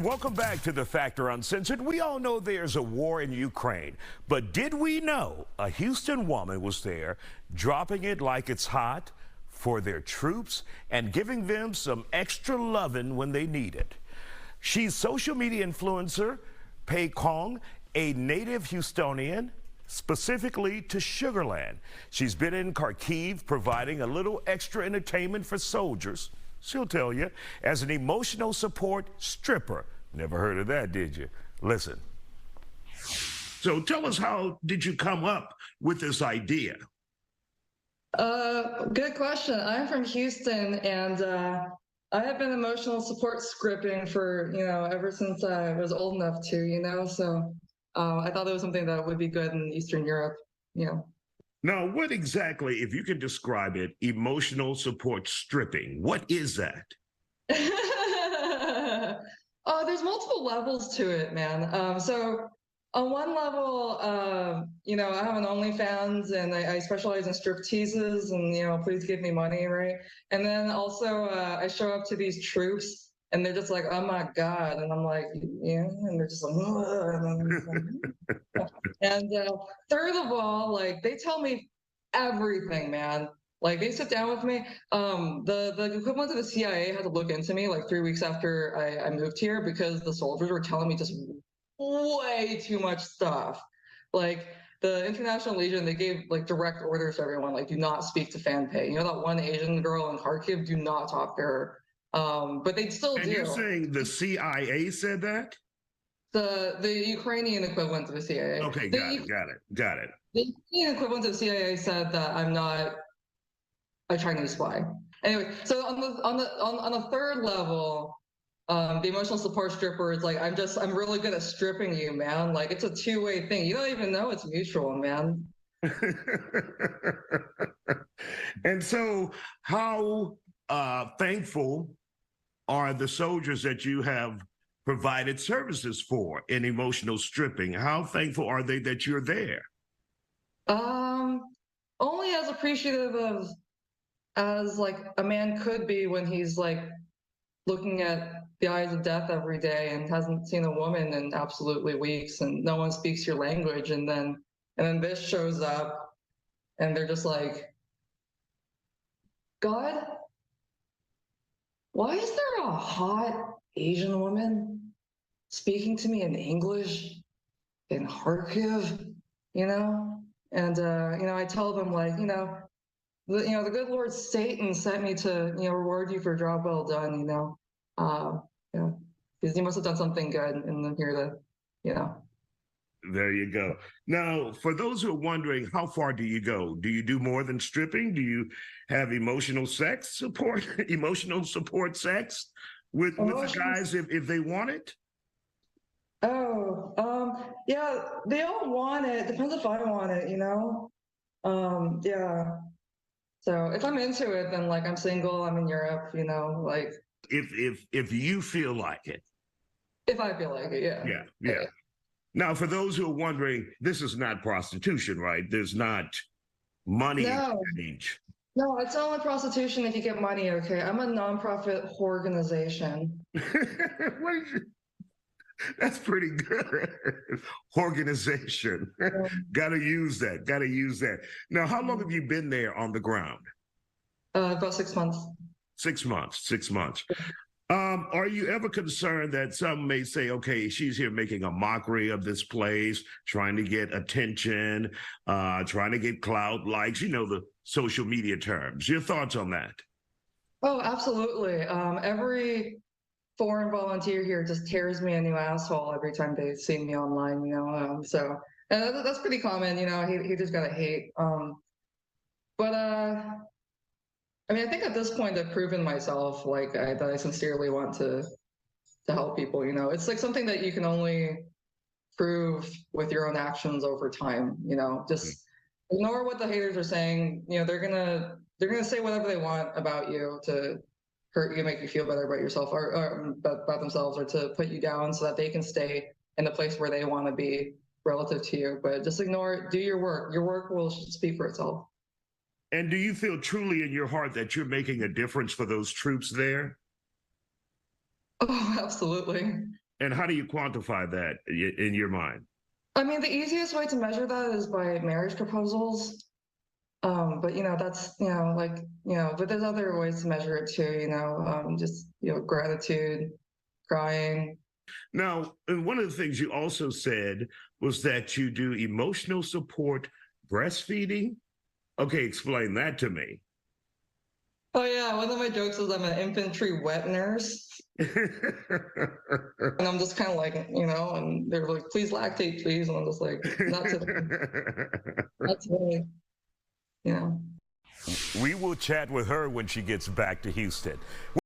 welcome back to The Factor Uncensored. We all know there's a war in Ukraine, but did we know a Houston woman was there dropping it like it's hot for their troops and giving them some extra loving when they need it? She's social media influencer Pei Kong, a native Houstonian, specifically to Sugarland. She's been in KRIV providing a little extra entertainment for soldiers. She'll tell you, as an emotional support stripper. Never heard of that, did you? Listen. So tell us, how did you come up with this idea? Good question. I'm from Houston, and I have been emotional support scripting for, ever since I was old enough to, so I thought it was something that would be good in Eastern Europe, Now, what exactly, if you could describe it, emotional support stripping, what is that? There's multiple levels to it, man. So on one level, I have an OnlyFans and I specialize in strip teases and, please give me money, right? And then also I show up to these troops and they're just like, oh my God. And I'm like, yeah, and they're just like, and third of all, like they tell me everything, man. Like they sit down with me. The equivalent of the CIA had to look into me like 3 weeks after I moved here because the soldiers were telling me just way too much stuff. Like the International Legion, they gave like direct orders to everyone, like do not speak to Fan Pei. You know that one Asian girl in Kharkiv, do not talk to her. But they still do. And you're saying the CIA said that? The Ukrainian equivalent of the CIA. Okay, got it. The Ukrainian equivalent of the CIA said that I'm not a Chinese spy. Anyway, so on the third level, the emotional support stripper is like, I'm really good at stripping you, man. Like it's a two-way thing. You don't even know it's mutual, man. And so how thankful are the soldiers that you have provided services for in emotional stripping? How thankful are they that you're there? Only as appreciative as like a man could be when he's like looking at the eyes of death every day and hasn't seen a woman in absolutely weeks and no one speaks your language, and then this shows up and they're just like, God, why is there a hot Asian woman speaking to me in English in Kharkiv, And I tell them like, the good Lord Satan sent me to, reward you for a job well done, because you must have done something good, and I'm here to, There you go. Now, for those who are wondering, how far do you go? Do you do more than stripping? Do you have emotional support sex with the guys if they want it? Yeah, they all want it. Depends if I want it, yeah. So if I'm into it, then like I'm single, I'm in Europe, like if you feel like it. If I feel like it, yeah. Yeah. Now, for those who are wondering, this is not prostitution, right? There's not money exchange. No, it's only prostitution if you get money, okay? I'm a nonprofit organization. That's pretty good. Organization. Gotta use that. Now, how long have you been there on the ground? About 6 months. 6 months. Are you ever concerned that some may say, okay, she's here making a mockery of this place, trying to get attention, trying to get clout, likes, the social media terms? Your thoughts on that? Oh, absolutely. Every foreign volunteer here just tears me a new asshole every time they see me online, so that's pretty common, he just gotta hate. I mean, I think at this point I've proven myself, like that I sincerely want to help people, it's like something that you can only prove with your own actions over time, just ignore what the haters are saying. They're gonna say whatever they want about you to hurt you, make you feel better about yourself or about themselves, or to put you down so that they can stay in the place where they want to be relative to you. But just ignore it, do your work. Your work will speak for itself. And do you feel truly in your heart that you're making a difference for those troops there? Oh, absolutely. And how do you quantify that in your mind? I mean, the easiest way to measure that is by marriage proposals. But that's like but there's other ways to measure it too. Just gratitude, crying. Now, and one of the things you also said was that you do emotional support breastfeeding. Okay, explain that to me. Oh yeah, one of my jokes is I'm an infantry wet nurse, and I'm just kind of like, and they're like, please lactate, please, and I'm just like, not today, not today, you know. We will chat with her when she gets back to Houston.